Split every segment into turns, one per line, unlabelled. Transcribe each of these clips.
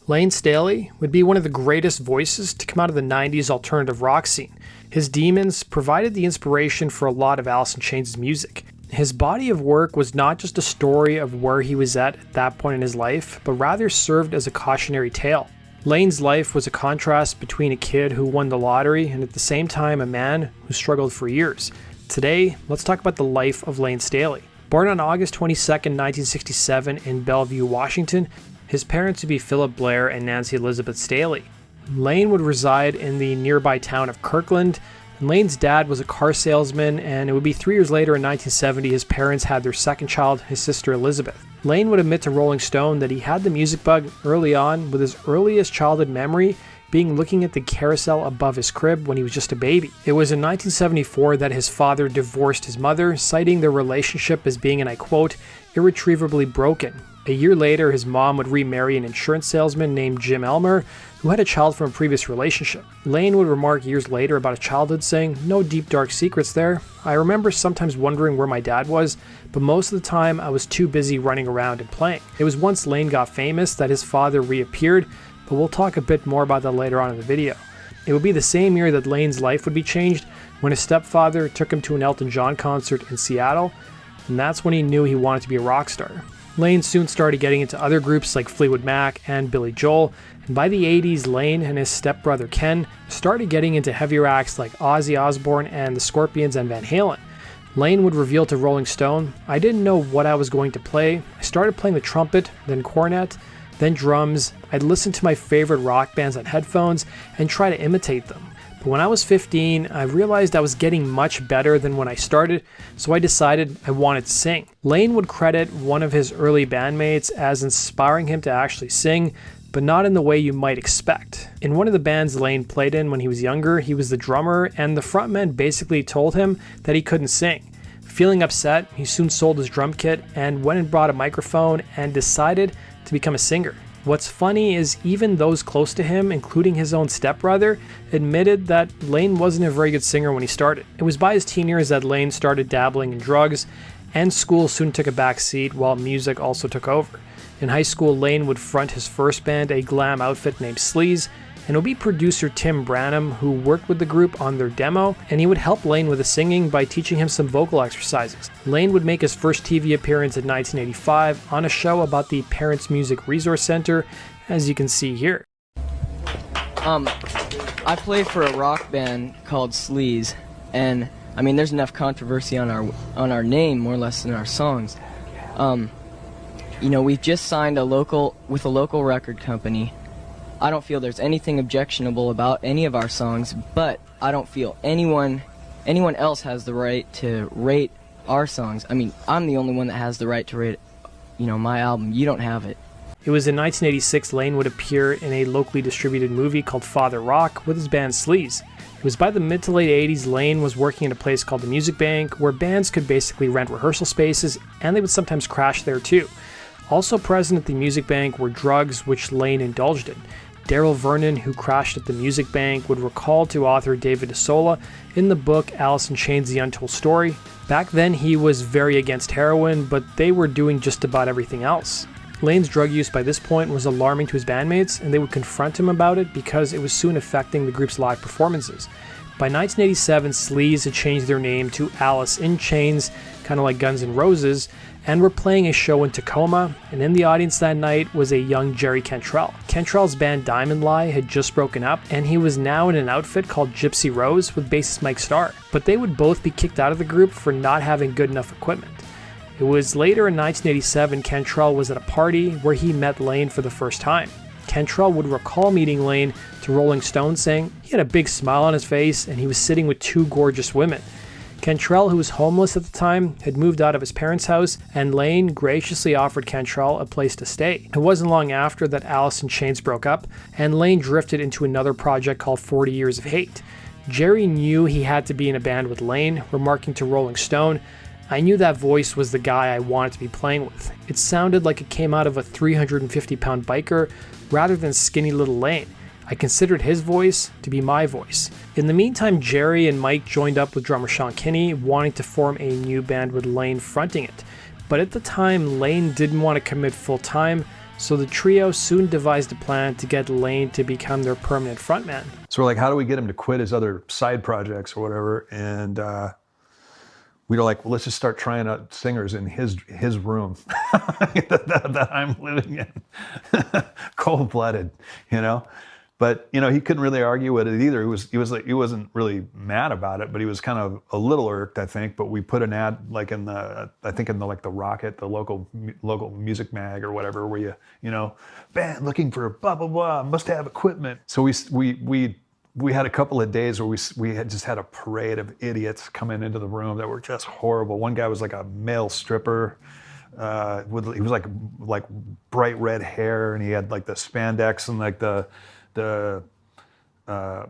Layne Staley would be one of the greatest voices to come out of the 90s alternative rock scene. His Demons provided the inspiration for a lot of Alice in Chains' music. His body of work was not just a story of where he was at that point in his life, but rather served as a cautionary tale. Layne's life was a contrast between a kid who won the lottery and at the same time a man who struggled for years. Today, let's talk about the life of Layne Staley. Born on August 22, 1967 in Bellevue, Washington, his parents would be Philip Blair and Nancy Elizabeth Staley. Layne would reside in the nearby town of Kirkland, and Layne's dad was a car salesman, and it would be 3 years later in 1970 his parents had their second child, his sister Elizabeth. Layne would admit to Rolling Stone that he had the music bug early on, with his earliest childhood memory being looking at the carousel above his crib when he was just a baby. It was in 1974 that his father divorced his mother, citing their relationship as being, and I quote, irretrievably broken. A year later, his mom would remarry an insurance salesman named Jim Elmer, who had a child from a previous relationship. Layne would remark years later about his childhood saying, "No deep dark secrets there. I remember sometimes wondering where my dad was, but most of the time I was too busy running around and playing." It was once Layne got famous that his father reappeared, but we'll talk a bit more about that later on in the video. It would be the same year that Layne's life would be changed when his stepfather took him to an Elton John concert in Seattle, and that's when he knew he wanted to be a rock star. Layne soon started getting into other groups like Fleetwood Mac and Billy Joel, and by the 80s, Layne and his stepbrother Ken started getting into heavier acts like Ozzy Osbourne and the Scorpions and Van Halen. Layne would reveal to Rolling Stone, "I didn't know what I was going to play. I started playing the trumpet, then cornet, then drums. I'd listen to my favorite rock bands on headphones and try to imitate them. But when I was 15, I realized I was getting much better than when I started, so I decided I wanted to sing." Layne would credit one of his early bandmates as inspiring him to actually sing, but not in the way you might expect. In one of the bands Layne played in when he was younger, he was the drummer, and the frontman basically told him that he couldn't sing. Feeling upset, he soon sold his drum kit and went and bought a microphone and decided to become a singer. What's funny is even those close to him, including his own stepbrother, admitted that Layne wasn't a very good singer when he started. It was by his teen years that Layne started dabbling in drugs, and school soon took a back seat while music also took over. In high school, Layne would front his first band, a glam outfit named Sleaze, and it would be producer Tim Branham who worked with the group on their demo, and he would help Layne with the singing by teaching him some vocal exercises. Layne would make his first TV appearance in 1985 on a show about the Parents Music Resource Center, as you can see here.
I play for a rock band called Sleaze, and I mean there's enough controversy on our name more or less than our songs. We've just signed with a local record company. I don't feel there's anything objectionable about any of our songs, but I don't feel anyone else has the right to rate our songs. I mean, I'm the only one that has the right to rate, my album. You don't have it.
It was in 1986 Layne would appear in a locally distributed movie called Father Rock with his band Sleaze. It was by the mid to late 80s Layne was working at a place called the Music Bank, where bands could basically rent rehearsal spaces, and they would sometimes crash there too. Also present at the Music Bank were drugs, which Layne indulged in. Daryl Vernon, who crashed at the Music Bank, would recall to author David DeSola in the book Alice in Chains: The Untold Story. Back then he was very against heroin, but they were doing just about everything else. Layne's drug use by this point was alarming to his bandmates, and they would confront him about it because it was soon affecting the group's live performances. By 1987, Sleaze had changed their name to Alice in Chains, kind of like Guns N' Roses, and were playing a show in Tacoma, and in the audience that night was a young Jerry Cantrell. Cantrell's band Diamond Lie had just broken up, and he was now in an outfit called Gypsy Rose with bassist Mike Starr, but they would both be kicked out of the group for not having good enough equipment. It was later in 1987 Cantrell was at a party where he met Layne for the first time. Cantrell would recall meeting Layne to Rolling Stone saying he had a big smile on his face and he was sitting with two gorgeous women. Cantrell, who was homeless at the time, had moved out of his parents' house, and Layne graciously offered Cantrell a place to stay. It wasn't long after that Alice in Chains broke up, and Layne drifted into another project called 40 Years of Hate. Jerry knew he had to be in a band with Layne, remarking to Rolling Stone, "I knew that voice was the guy I wanted to be playing with. It sounded like it came out of a 350-pound biker rather than skinny little Layne. I considered his voice to be my voice." In the meantime, Jerry and Mike joined up with drummer Sean Kinney, wanting to form a new band with Layne fronting it. But at the time, Layne didn't want to commit full-time, So the trio soon devised a plan to get Layne to become their permanent frontman.
So we're like, how do we get him to quit his other side projects or whatever? And we were like, well, let's just start trying out singers in his room that I'm living in, cold-blooded, you know. But you know, he couldn't really argue with it either. He wasn't really mad about it, but he was kind of a little irked, I think. But we put an ad like in the the Rocket, the local music mag or whatever, where you know, band looking for blah blah blah, must have equipment. So we had a couple of days where we had just had a parade of idiots coming into the room that were just horrible. One guy was like a male stripper. He was like bright red hair, and he had like the spandex and like the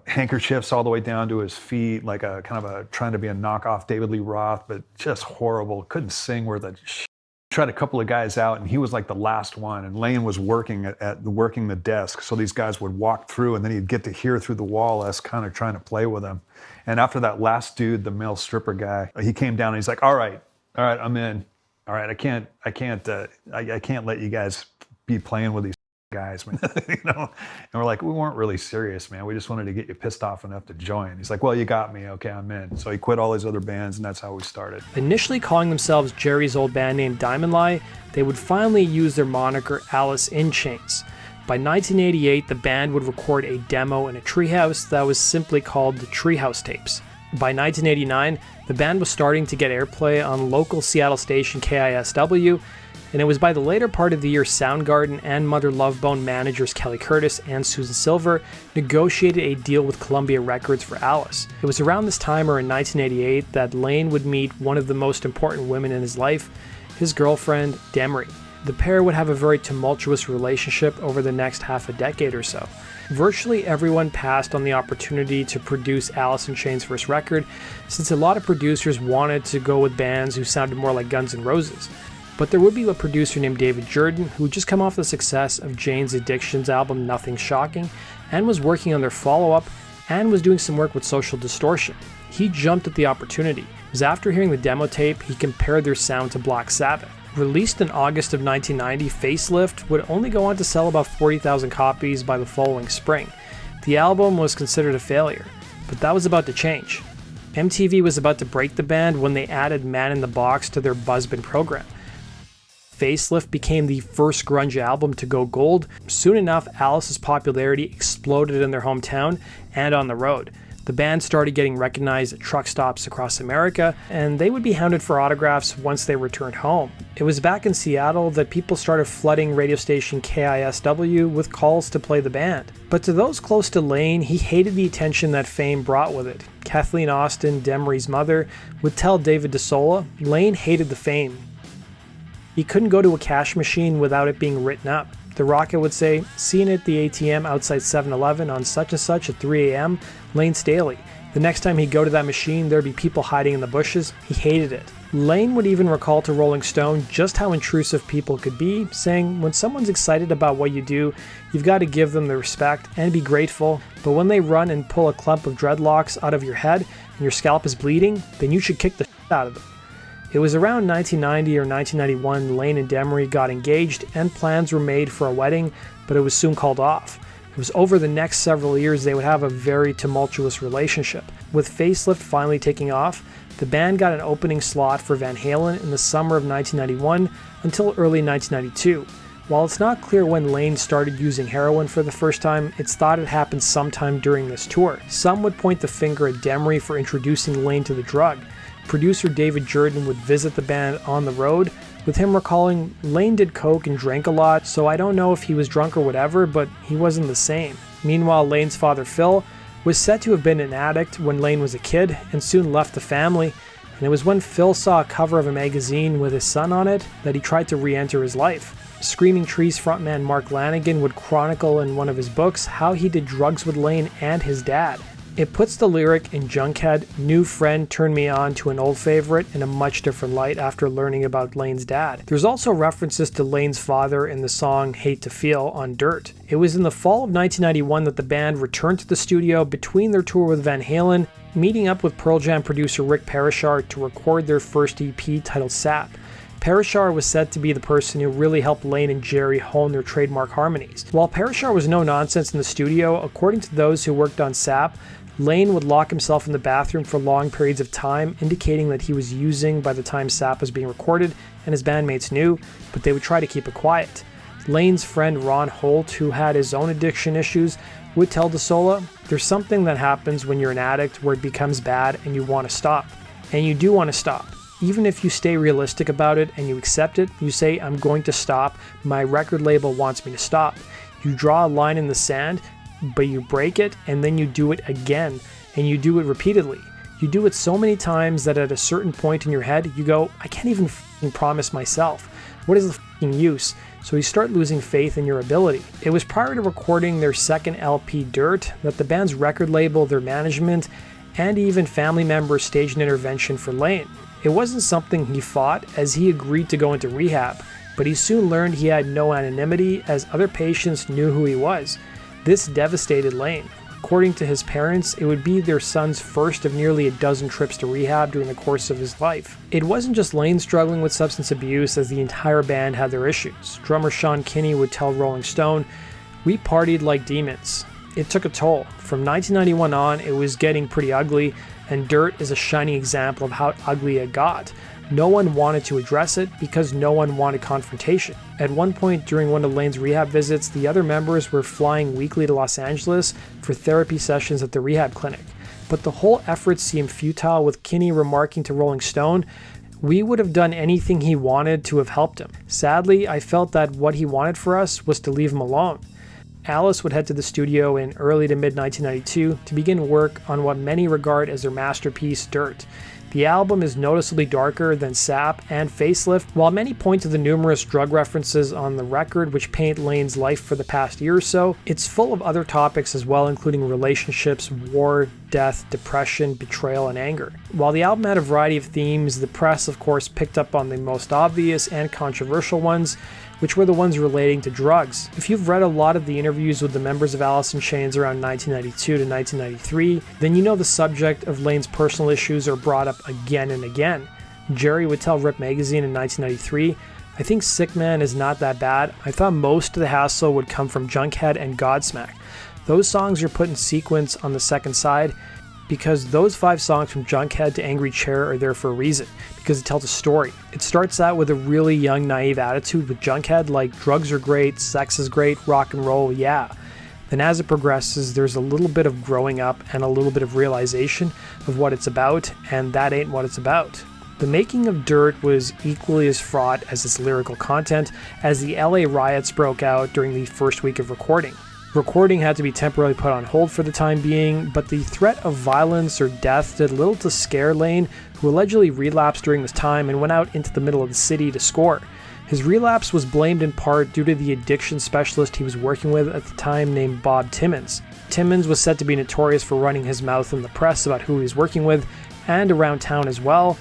handkerchiefs all the way down to his feet, like a kind of a trying to be a knockoff David Lee Roth, but just horrible. Couldn't sing worth a shit. Tried a couple of guys out, and he was like the last one. And Layne was working working the desk, so these guys would walk through, and then he'd get to hear through the wall us kind of trying to play with him. And after that last dude, the male stripper guy, he came down and he's like, "All right, I'm in. All right, I can't let you guys be playing with these guys, man." You know, and we're like, we weren't really serious, man. We just wanted to get you pissed off enough to join. He's like, well, you got me. Okay, I'm in. So he quit all his other bands, and that's how we started.
Initially calling themselves Jerry's old band name Diamond Lie, they would finally use their moniker Alice in Chains. By 1988, the band would record a demo in a treehouse that was simply called the Treehouse Tapes. By 1989, the band was starting to get airplay on local Seattle station KISW, and it was by the later part of the year Soundgarden and Mother Love Bone managers Kelly Curtis and Susan Silver negotiated a deal with Columbia Records for Alice. It was around this time, or in 1988, that Layne would meet one of the most important women in his life, his girlfriend, Demery. The pair would have a very tumultuous relationship over the next half a decade or so. Virtually everyone passed on the opportunity to produce Alice in Chains' first record, since a lot of producers wanted to go with bands who sounded more like Guns N' Roses. But there would be a producer named David Jordan who had just come off the success of Jane's Addictions album Nothing Shocking and was working on their follow-up and was doing some work with Social Distortion. He jumped at the opportunity. It was after hearing the demo tape, he compared their sound to Black Sabbath. Released in August of 1990, Facelift would only go on to sell about 40,000 copies by the following spring. The album was considered a failure, but that was about to change. MTV was about to break the band when they added Man in the Box to their Buzzbin program. Facelift became the first grunge album to go gold. Soon enough, Alice's popularity exploded in their hometown and on the road. The band started getting recognized at truck stops across America, and they would be hounded for autographs once they returned home. It was back in Seattle that people started flooding radio station KISW with calls to play the band. But to those close to Layne, he hated the attention that fame brought with it. Kathleen Austin, Demery's mother, would tell David DeSola, Layne hated the fame. He couldn't go to a cash machine without it being written up. The Rocket would say, seen at the ATM outside 7-Eleven on such and such at 3 a.m., Layne Staley. The next time he'd go to that machine, there'd be people hiding in the bushes. He hated it. Layne would even recall to Rolling Stone just how intrusive people could be, saying, when someone's excited about what you do, you've got to give them the respect and be grateful, but when they run and pull a clump of dreadlocks out of your head and your scalp is bleeding, then you should kick the shit out of them. It was around 1990 or 1991 Layne and Demery got engaged and plans were made for a wedding, but it was soon called off. It was over the next several years they would have a very tumultuous relationship. With Facelift finally taking off, the band got an opening slot for Van Halen in the summer of 1991 until early 1992. While it's not clear when Layne started using heroin for the first time, it's thought it happened sometime during this tour. Some would point the finger at Demery for introducing Layne to the drug. Producer David Jordan would visit the band on the road, with him recalling, Layne did coke and drank a lot, so I don't know if he was drunk or whatever, but he wasn't the same. Meanwhile, Layne's father Phil was said to have been an addict when Layne was a kid and soon left the family, and it was when Phil saw a cover of a magazine with his son on it that he tried to re-enter his life. Screaming Trees frontman Mark Lanigan would chronicle in one of his books how he did drugs with Layne and his dad. It puts the lyric in Junkhead, "New friend turned me on to an old favorite" in a much different light after learning about Layne's dad. There's also references to Layne's father in the song Hate to Feel on Dirt. It was in the fall of 1991 that the band returned to the studio between their tour with Van Halen, meeting up with Pearl Jam producer Rick Parashar to record their first EP titled Sap. Parashar was said to be the person who really helped Layne and Jerry hone their trademark harmonies. While Parashar was no nonsense in the studio, according to those who worked on SAP, Layne would lock himself in the bathroom for long periods of time, indicating that he was using by the time SAP was being recorded, and his bandmates knew, but they would try to keep it quiet. Layne's friend Ron Holt, who had his own addiction issues, would tell DeSola, "There's something that happens when you're an addict where it becomes bad and you want to stop. And you do want to stop. Even if you stay realistic about it and you accept it, you say, I'm going to stop, my record label wants me to stop. You draw a line in the sand, but you break it, and then you do it again, and you do it repeatedly. You do it so many times that at a certain point in your head, you go, I can't even f***ing promise myself. What is the f***ing use? So you start losing faith in your ability." It was prior to recording their second LP, Dirt, that the band's record label, their management, and even family members staged an intervention for Layne. It wasn't something he fought, as he agreed to go into rehab, but he soon learned he had no anonymity, as other patients knew who he was. This devastated Layne. According to his parents, it would be their son's first of nearly a dozen trips to rehab during the course of his life. It wasn't just Layne struggling with substance abuse, as the entire band had their issues. Drummer Sean Kinney would tell Rolling Stone, "We partied like demons. It took a toll. From 1991 on, it was getting pretty ugly, and Dirt is a shining example of how ugly it got. No one wanted to address it because no one wanted confrontation. At one point during one of Layne's rehab visits, the other members were flying weekly to Los Angeles for therapy sessions at the rehab clinic. But the whole effort seemed futile, with Kinney remarking to Rolling Stone, "We would have done anything he wanted to have helped him. Sadly, I felt that what he wanted for us was to leave him alone." Alice would head to the studio in early to mid-1992 to begin work on what many regard as their masterpiece, Dirt. The album is noticeably darker than SAP and Facelift, while many point to the numerous drug references on the record which paint Layne's life for the past year or so. It's full of other topics as well, including relationships, war, death, depression, betrayal, and anger. While the album had a variety of themes, the press of course picked up on the most obvious and controversial ones, which were the ones relating to drugs. If you've read a lot of the interviews with the members of Alice in Chains around 1992 to 1993, then you know the subject of Layne's personal issues are brought up again and again. Jerry would tell Rip Magazine in 1993, "I think Sick Man is not that bad. I thought most of the hassle would come from Junkhead and Godsmack. Those songs are put in sequence on the second side, because those 5 songs from Junkhead to Angry Chair are there for a reason, because it tells a story. It starts out with a really young, naive attitude with Junkhead, like drugs are great, sex is great, rock and roll, yeah. Then as it progresses, there's a little bit of growing up and a little bit of realization of what it's about, and that ain't what it's about." The making of Dirt was equally as fraught as its lyrical content, as the LA riots broke out during the first week of recording. Recording had to be temporarily put on hold for the time being, but the threat of violence or death did little to scare Layne, who allegedly relapsed during this time and went out into the middle of the city to score. His relapse was blamed in part due to the addiction specialist he was working with at the time named Bob Timmons. Timmons was said to be notorious for running his mouth in the press about who he was working with and around town as well,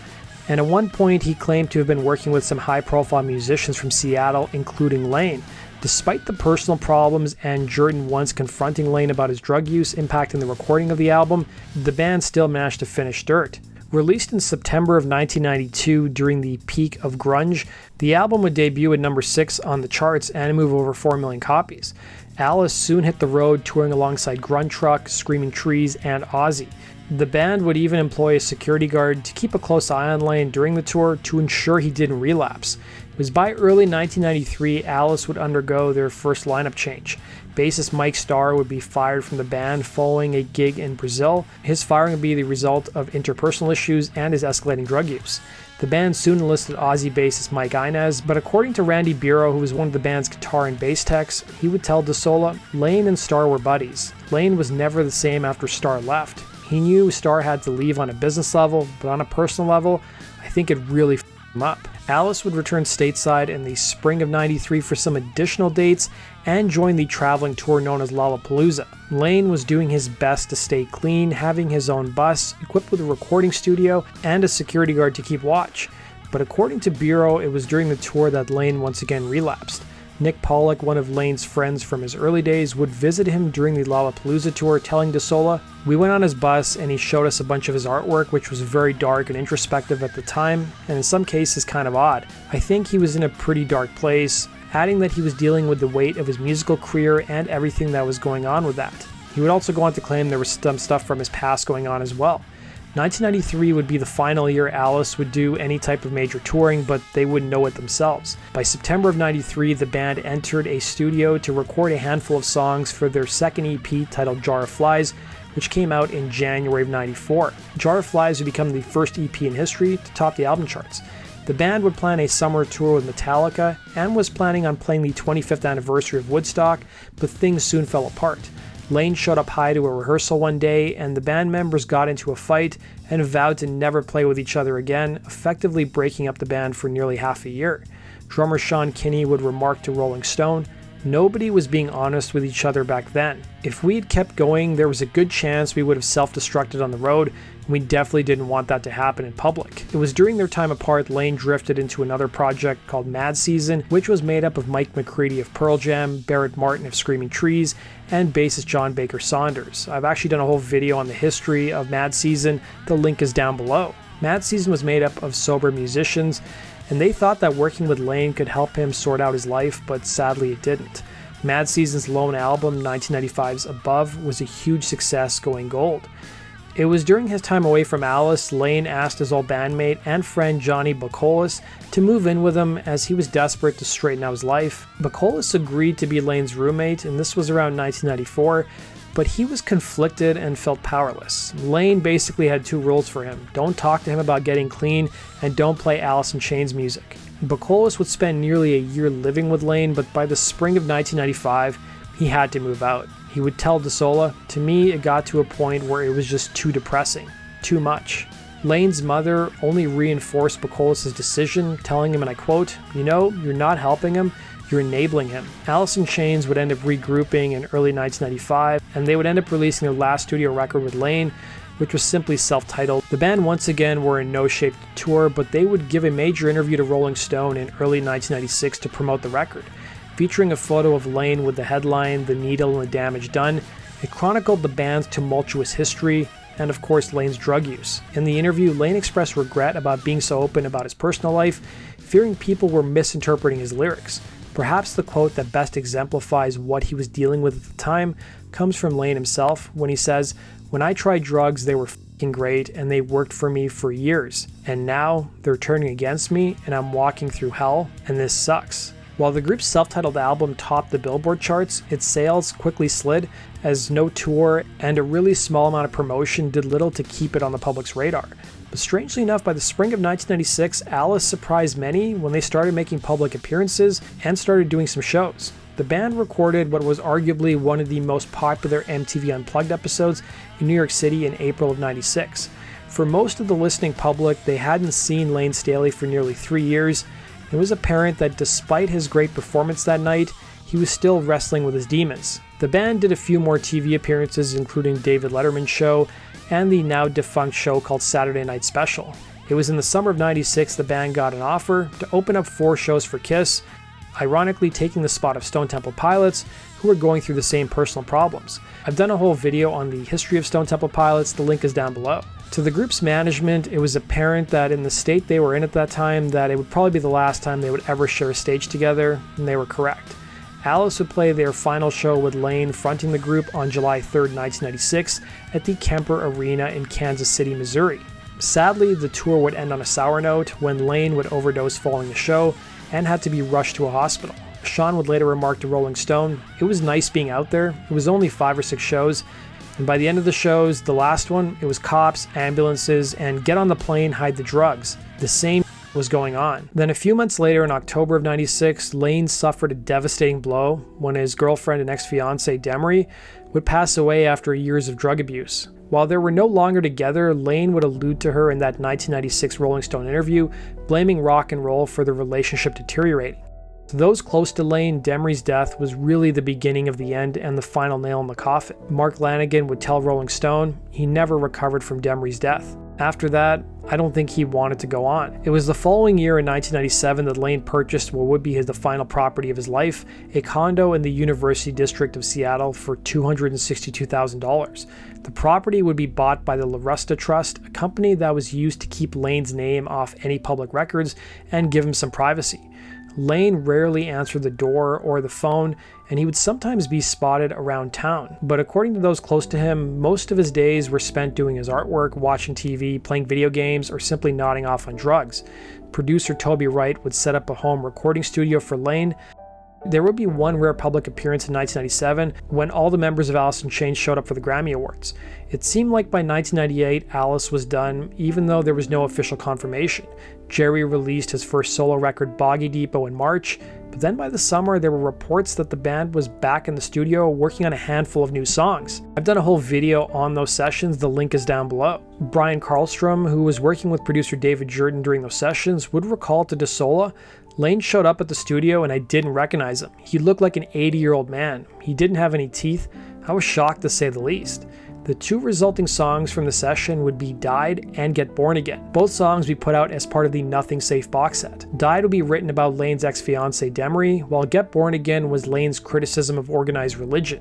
and at one point he claimed to have been working with some high-profile musicians from Seattle, including Layne. Despite the personal problems and Jordan once confronting Layne about his drug use impacting the recording of the album, the band still managed to finish Dirt. Released in September of 1992 during the peak of grunge, the album would debut at number 6 on the charts and move over 4 million copies. Alice soon hit the road touring alongside Grunt Truck, Screaming Trees, and Ozzy. The band would even employ a security guard to keep a close eye on Layne during the tour to ensure he didn't relapse. It was by early 1993 Alice would undergo their first lineup change. Bassist Mike Starr would be fired from the band following a gig in Brazil. His firing would be the result of interpersonal issues and his escalating drug use. The band soon enlisted Ozzy bassist Mike Inez, but according to Randy Bureau, who was one of the band's guitar and bass techs, he would tell DeSola, Layne and Starr were buddies. Layne was never the same after Starr left. He knew Starr had to leave on a business level, but on a personal level, I think it really f***ed him up. Alice would return stateside in the spring of '93 for some additional dates and join the traveling tour known as Lollapalooza. Layne was doing his best to stay clean, having his own bus, equipped with a recording studio, and a security guard to keep watch. But according to Bureau, it was during the tour that Layne once again relapsed. Nick Pollock, one of Layne's friends from his early days, would visit him during the Lollapalooza tour, telling DeSola, "We went on his bus and he showed us a bunch of his artwork, which was very dark and introspective at the time, and in some cases kind of odd. I think he was in a pretty dark place," adding that he was dealing with the weight of his musical career and everything that was going on with that. He would also go on to claim there was some stuff from his past going on as well. 1993 would be the final year Alice would do any type of major touring, but they wouldn't know it themselves. By September of 93, the band entered a studio to record a handful of songs for their second EP titled Jar of Flies, which came out in January of 94. Jar of Flies would become the first EP in history to top the album charts. The band would plan a summer tour with Metallica and was planning on playing the 25th anniversary of Woodstock, but things soon fell apart. Layne showed up high to a rehearsal one day, and the band members got into a fight and vowed to never play with each other again, effectively breaking up the band for nearly half a year. Drummer Sean Kinney would remark to Rolling Stone, "Nobody was being honest with each other back then. If we'd kept going, there was a good chance we would have self-destructed on the road, and we definitely didn't want that to happen in public." It was during their time apart Layne drifted into another project called Mad Season, which was made up of Mike McCready of Pearl Jam, Barrett Martin of Screaming Trees, and bassist John Baker Saunders. I've actually done a whole video on the history of Mad Season, the link is down below. Mad Season was made up of sober musicians, and they thought that working with Layne could help him sort out his life, but sadly it didn't. Mad Season's lone album, 1995's Above, was a huge success, going gold. It was during his time away from Alice, Layne asked his old bandmate and friend Johnny Bacolis to move in with him as he was desperate to straighten out his life. Bacolis agreed to be Layne's roommate, and this was around 1994, but he was conflicted and felt powerless. Layne basically had two rules for him: don't talk to him about getting clean, and don't play Alice in Chains music. Bacolis would spend nearly a year living with Layne, but by the spring of 1995, he had to move out. He would tell DeSola, "To me, it got to a point where it was just too depressing. Too much." Layne's mother only reinforced Bacolis' decision, telling him, and I quote, "You know, you're not helping him, you're enabling him." Alice in Chains would end up regrouping in early 1995, and they would end up releasing their last studio record with Layne, which was simply self-titled. The band once again were in no shape to tour, but they would give a major interview to Rolling Stone in early 1996 to promote the record. Featuring a photo of Layne with the headline, "The Needle and the Damage Done," it chronicled the band's tumultuous history and, of course, Layne's drug use. In the interview, Layne expressed regret about being so open about his personal life, fearing people were misinterpreting his lyrics. Perhaps the quote that best exemplifies what he was dealing with at the time comes from Layne himself when he says, "When I tried drugs, they were f***ing great and they worked for me for years. And now they're turning against me and I'm walking through hell and this sucks." While the group's self-titled album topped the Billboard charts, its sales quickly slid as no tour and a really small amount of promotion did little to keep it on the public's radar. But strangely enough, by the spring of 1996, Alice surprised many when they started making public appearances and started doing some shows. The band recorded what was arguably one of the most popular MTV Unplugged episodes in New York City in April of 96. For most of the listening public, they hadn't seen Layne Staley for nearly 3 years. It was apparent that despite his great performance that night, he was still wrestling with his demons. The band did a few more TV appearances, including David Letterman's show and the now defunct show called Saturday Night Special. It was in the summer of 96 the band got an offer to open up 4 shows for Kiss, ironically taking the spot of Stone Temple Pilots, who were going through the same personal problems. I've done a whole video on the history of Stone Temple Pilots, the link is down below. To the group's management, it was apparent that in the state they were in at that time, that it would probably be the last time they would ever share a stage together, and they were correct. Alice would play their final show with Layne fronting the group on July 3rd, 1996 at the Kemper Arena in Kansas City, Missouri. Sadly, the tour would end on a sour note when Layne would overdose following the show and had to be rushed to a hospital. Sean would later remark to Rolling Stone, "It was nice being out there. It was only 5 or 6 shows. And by the end of the shows, the last one, it was cops, ambulances, and get on the plane, hide the drugs. The same was going on." Then a few months later, in October of 96, Layne suffered a devastating blow when his girlfriend and ex-fiancée, Demery, would pass away after years of drug abuse. While they were no longer together, Layne would allude to her in that 1996 Rolling Stone interview, blaming rock and roll for the relationship deteriorating. To those close to Layne, Demery's death was really the beginning of the end and the final nail in the coffin. Mark Lanegan would tell Rolling Stone he never recovered from Demery's death. After that, I don't think he wanted to go on. It was the following year in 1997 that Layne purchased what would be the final property of his life, a condo in the University District of Seattle for $262,000. The property would be bought by the LaRusta Trust, a company that was used to keep Layne's name off any public records and give him some privacy. Layne rarely answered the door or the phone, and he would sometimes be spotted around town. But according to those close to him, most of his days were spent doing his artwork, watching TV, playing video games, or simply nodding off on drugs. Producer Toby Wright would set up a home recording studio for Layne. There would be one rare public appearance in 1997 when all the members of Alice in Chains showed up for the Grammy Awards. It seemed like by 1998 Alice was done, even though there was no official confirmation. Jerry released his first solo record, Boggy Depot, in March, but then by the summer there were reports that the band was back in the studio working on a handful of new songs. I've done a whole video on those sessions, the link is down below. Brian Karlstrom, who was working with producer David Jordan during those sessions, would recall to DeSola, Layne showed up at the studio and I didn't recognize him. He looked like an 80-year-old man. He didn't have any teeth. I was shocked to say the least. The two resulting songs from the session would be Died and Get Born Again. Both songs we put out as part of the Nothing Safe box set. Died would be written about Layne's ex-fiancée Demery, while Get Born Again was Layne's criticism of organized religion.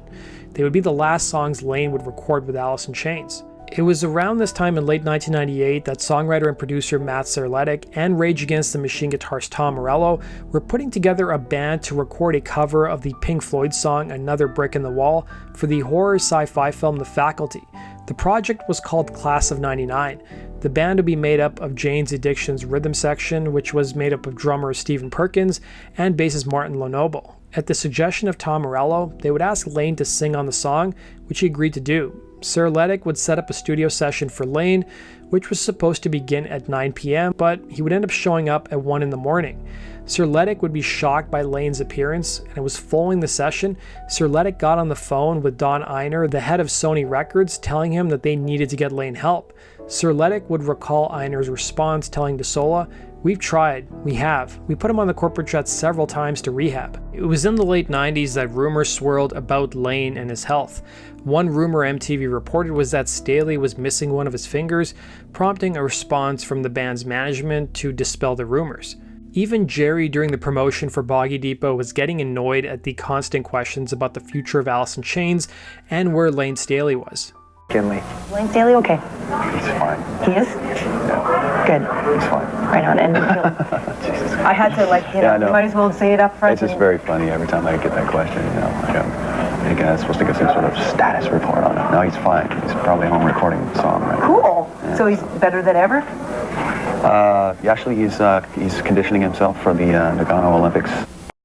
They would be the last songs Layne would record with Alice in Chains. It was around this time in late 1998 that songwriter and producer Matt Serletic and Rage Against the Machine guitarist Tom Morello were putting together a band to record a cover of the Pink Floyd song Another Brick in the Wall for the horror sci-fi film The Faculty. The project was called Class of '99. The band would be made up of Jane's Addiction's rhythm section, which was made up of drummer Stephen Perkins and bassist Martin Lonobo. At the suggestion of Tom Morello, they would ask Layne to sing on the song, which he agreed to do. Serletic would set up a studio session for Layne, which was supposed to begin at 9 p.m., but he would end up showing up at 1 in the morning. Serletic would be shocked by Layne's appearance, and it was following the session, Serletic got on the phone with Don Einer, the head of Sony Records, telling him that they needed to get Layne help. Serletic would recall Einer's response, telling DeSola, "We've tried, we have. We put him on the corporate jet several times to rehab." It was in the late 90s that rumors swirled about Layne and his health. One rumor MTV reported was that Staley was missing one of his fingers, prompting a response from the band's management to dispel the rumors. Even Jerry, during the promotion for Boggy Depot, was getting annoyed at the constant questions about the future of Alice in Chains and where Layne Staley was.
Kinley.
Layne Staley, okay.
He's fine.
He is?
Yeah.
Good.
He's fine.
Right on. And
Jesus.
I had to,
Yeah, I know.
you might as well say it up front.
It's just very funny every time I get that question, Like I'm thinking I'm supposed to get some sort of status report on him. No, he's fine. He's probably home recording the song right now.
Cool.
Yeah.
So he's better than ever?
Actually, he's conditioning himself for the Nagano Olympics.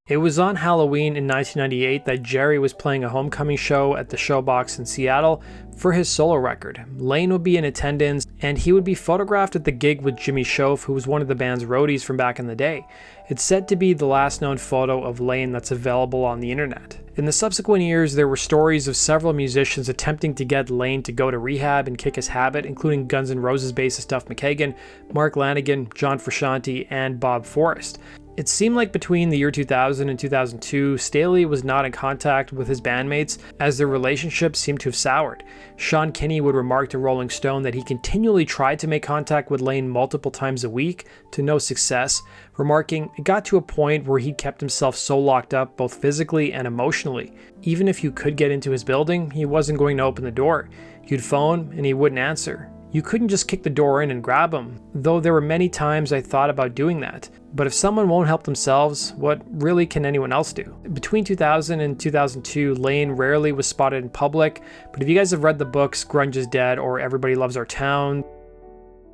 It was on Halloween in 1998 that Jerry was playing a homecoming show at the Showbox in Seattle for his solo record. Layne would be in attendance, and he would be photographed at the gig with Jimmy Shoaf, who was one of the band's roadies from back in the day. It's said to be the last known photo of Layne that's available on the internet. In the subsequent years, there were stories of several musicians attempting to get Layne to go to rehab and kick his habit, including Guns N' Roses bassist Duff McKagan, Mark Lanigan, John Frusciante, and Bob Forrest. It seemed like between the year 2000 and 2002, Staley was not in contact with his bandmates as their relationship seemed to have soured. Sean Kinney would remark to Rolling Stone that he continually tried to make contact with Layne multiple times a week to no success, remarking, "It got to a point where he kept himself so locked up both physically and emotionally. Even if you could get into his building, he wasn't going to open the door. You'd phone and he wouldn't answer. You couldn't just kick the door in and grab him, though there were many times I thought about doing that. But if someone won't help themselves, what really can anyone else do?" Between 2000 and 2002, Layne rarely was spotted in public, but if you guys have read the books Grunge is Dead or Everybody Loves Our Town,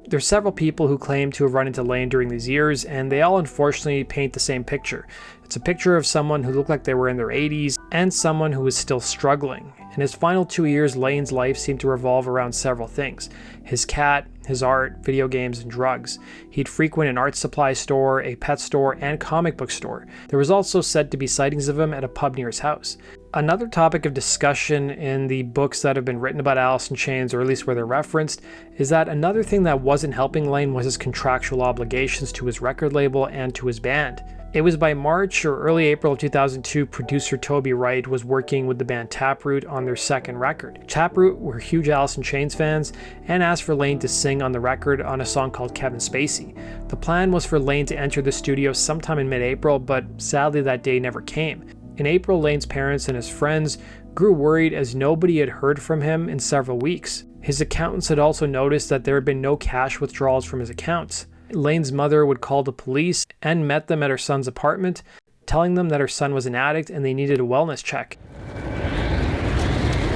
there's several people who claim to have run into Layne during these years, and they all unfortunately paint the same picture. It's a picture of someone who looked like they were in their 80s and someone who was still struggling. In his final 2 years, Layne's life seemed to revolve around several things: his cat, his art, video games, and drugs. He'd frequent an art supply store, a pet store, and comic book store. There was also said to be sightings of him at a pub near his house. Another topic of discussion in the books that have been written about Alice in Chains, or at least where they're referenced, is that another thing that wasn't helping Layne was his contractual obligations to his record label and to his band. It was by March or early April of 2002, producer Toby Wright was working with the band Taproot on their second record. Taproot were huge Alice in Chains fans and asked for Layne to sing on the record on a song called Kevin Spacey. The plan was for Layne to enter the studio sometime in mid-April, but sadly that day never came. In April, Layne's parents and his friends grew worried as nobody had heard from him in several weeks. His accountants had also noticed that there had been no cash withdrawals from his accounts. Layne's mother would call the police and met them at her son's apartment, telling them that her son was an addict and they needed a wellness check.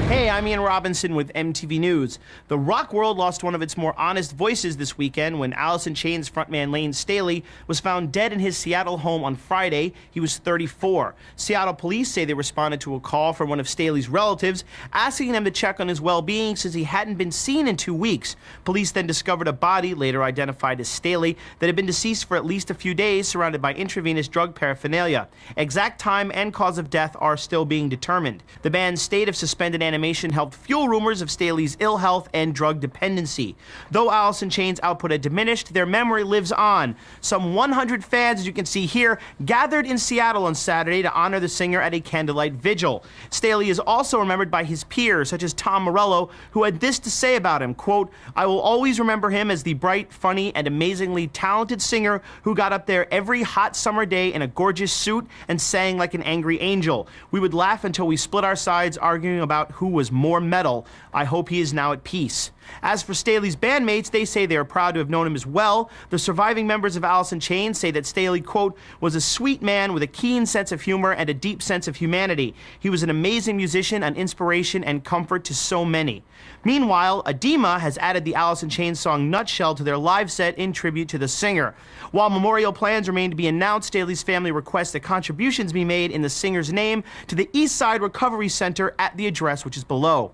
Hey, I'm Ian Robinson with MTV News. The rock world lost one of its more honest voices this weekend when Alice in Chains frontman Layne Staley was found dead in his Seattle home on Friday. He was 34. Seattle police say they responded to a call from one of Staley's relatives asking them to check on his well-being since he hadn't been seen in 2 weeks. Police then discovered a body, later identified as Staley, that had been deceased for at least a few days, surrounded by intravenous drug paraphernalia. Exact time and cause of death are still being determined. The band's state of suspended animation helped fuel rumors of Staley's ill health and drug dependency. Though Alice in Chains' output had diminished, their memory lives on. Some 100 fans, as you can see here, gathered in Seattle on Saturday to honor the singer at a candlelight vigil. Staley is also remembered by his peers, such as Tom Morello, who had this to say about him, quote, "I will always remember him as the bright, funny, and amazingly talented singer who got up there every hot summer day in a gorgeous suit and sang like an angry angel. We would laugh until we split our sides, arguing about who was more metal. I hope he is now at peace." As for Staley's bandmates, they say they are proud to have known him as well. The surviving members of Alice in Chains say that Staley, quote, "was a sweet man with a keen sense of humor and a deep sense of humanity. He was an amazing musician, an inspiration and comfort to so many." Meanwhile, Edema has added the Alice in Chains song Nutshell to their live set in tribute to the singer. While memorial plans remain to be announced, Staley's family requests that contributions be made in the singer's name to the East Side Recovery Center at the address which is below.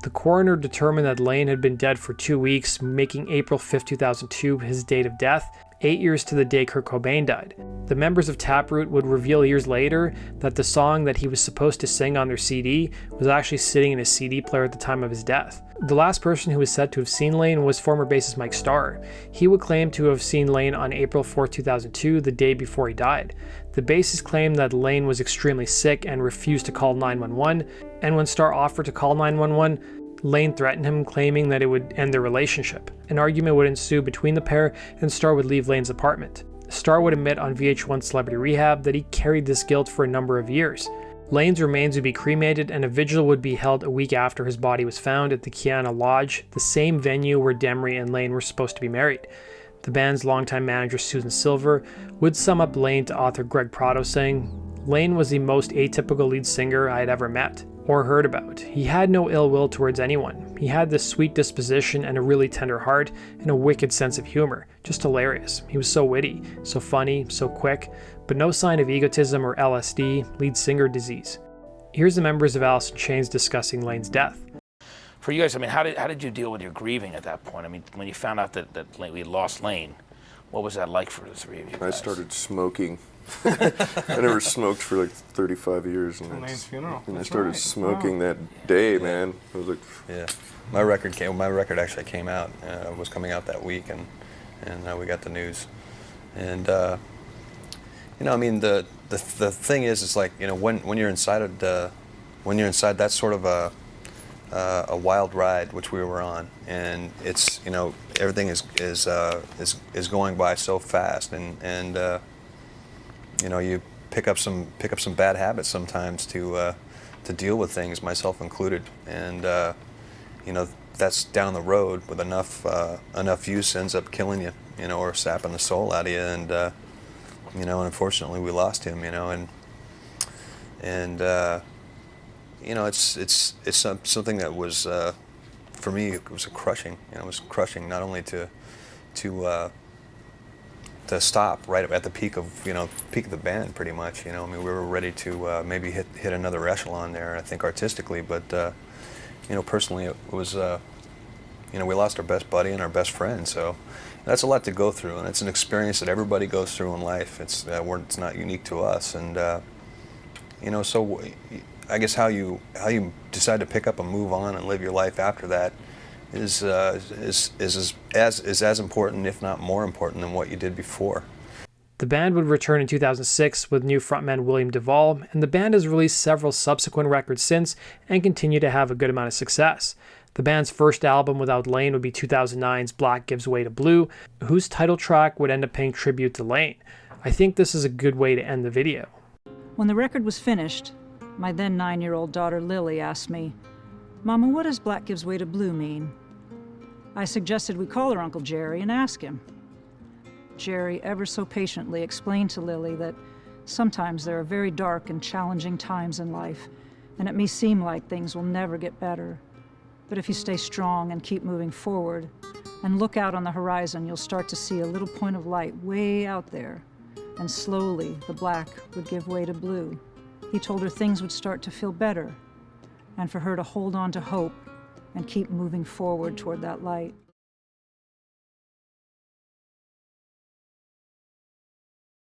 The coroner determined that Layne had been dead for 2 weeks, making April 5, 2002 his date of death, 8 years to the day Kurt Cobain died. The members of Taproot would reveal years later that the song that he was supposed to sing on their CD was actually sitting in his CD player at the time of his death. The last person who was said to have seen Layne was former bassist Mike Starr. He would claim to have seen Layne on April 4, 2002, the day before he died. The bassist claimed that Layne was extremely sick and refused to call 911, and when Starr offered to call 911, Layne threatened him, claiming that it would end their relationship. An argument would ensue between the pair, and Starr would leave Layne's apartment. Starr would admit on VH1 Celebrity Rehab that he carried this guilt for a number of years. Layne's remains would be cremated, and a vigil would be held a week after his body was found at the Kiana Lodge, the same venue where Demery and Layne were supposed to be married. The band's longtime manager Susan Silver would sum up Layne to author Greg Prado, saying, "Layne was the most atypical lead singer I had ever met or heard about. He had no ill will towards anyone. He had this sweet disposition and a really tender heart and a wicked sense of humor. Just hilarious. He was so witty, so funny, so quick, but no sign of egotism or LSD, lead singer disease." Here's the members of Alice in Chains discussing Layne's death.
For you guys, I mean, how did you deal with your grieving at that point? I mean, when you found out that we had lost Layne, what was that like for the three of you guys?
I started smoking. I never smoked for like 35 years, and I started smoking that day, man. I was like,
yeah. My record actually came out. Was coming out that week, and we got the news. And you know, I mean, the thing is, it's like, you know, when you're inside that's sort of a wild ride which we were on, and it's, you know, everything is going by so fast, and you know, you pick up some bad habits sometimes to deal with things, myself included, and you know, that's down the road with enough use ends up killing you, you know, or sapping the soul out of you, and you know, and unfortunately we lost him, you know, and you know, it's something that was for me, it was crushing, you know, it was crushing not only to stop right at the peak of the band, pretty much. You know, I mean, we were ready to maybe hit another echelon there, I think, artistically, but you know, personally, it was you know, we lost our best buddy and our best friend, so that's a lot to go through, and it's an experience that everybody goes through in life. It's not unique to us, and you know, so I guess how you decide to pick up and move on and live your life after that is as important, if not more important, than what you did before.
The band would return in 2006 with new frontman William Duvall, and the band has released several subsequent records since and continue to have a good amount of success. The band's first album without Layne would be 2009's Black Gives Way to Blue, whose title track would end up paying tribute to Layne. I think this is a good way to end the video.
When the record was finished, my then 9-year-old daughter Lily asked me, "Mama, what does Black Gives Way to Blue mean?" I suggested we call her Uncle Jerry and ask him. Jerry ever so patiently explained to Lily that sometimes there are very dark and challenging times in life, and it may seem like things will never get better. But if you stay strong and keep moving forward and look out on the horizon, you'll start to see a little point of light way out there, and slowly the black would give way to blue. He told her things would start to feel better, and for her to hold on to hope and keep moving forward toward that light.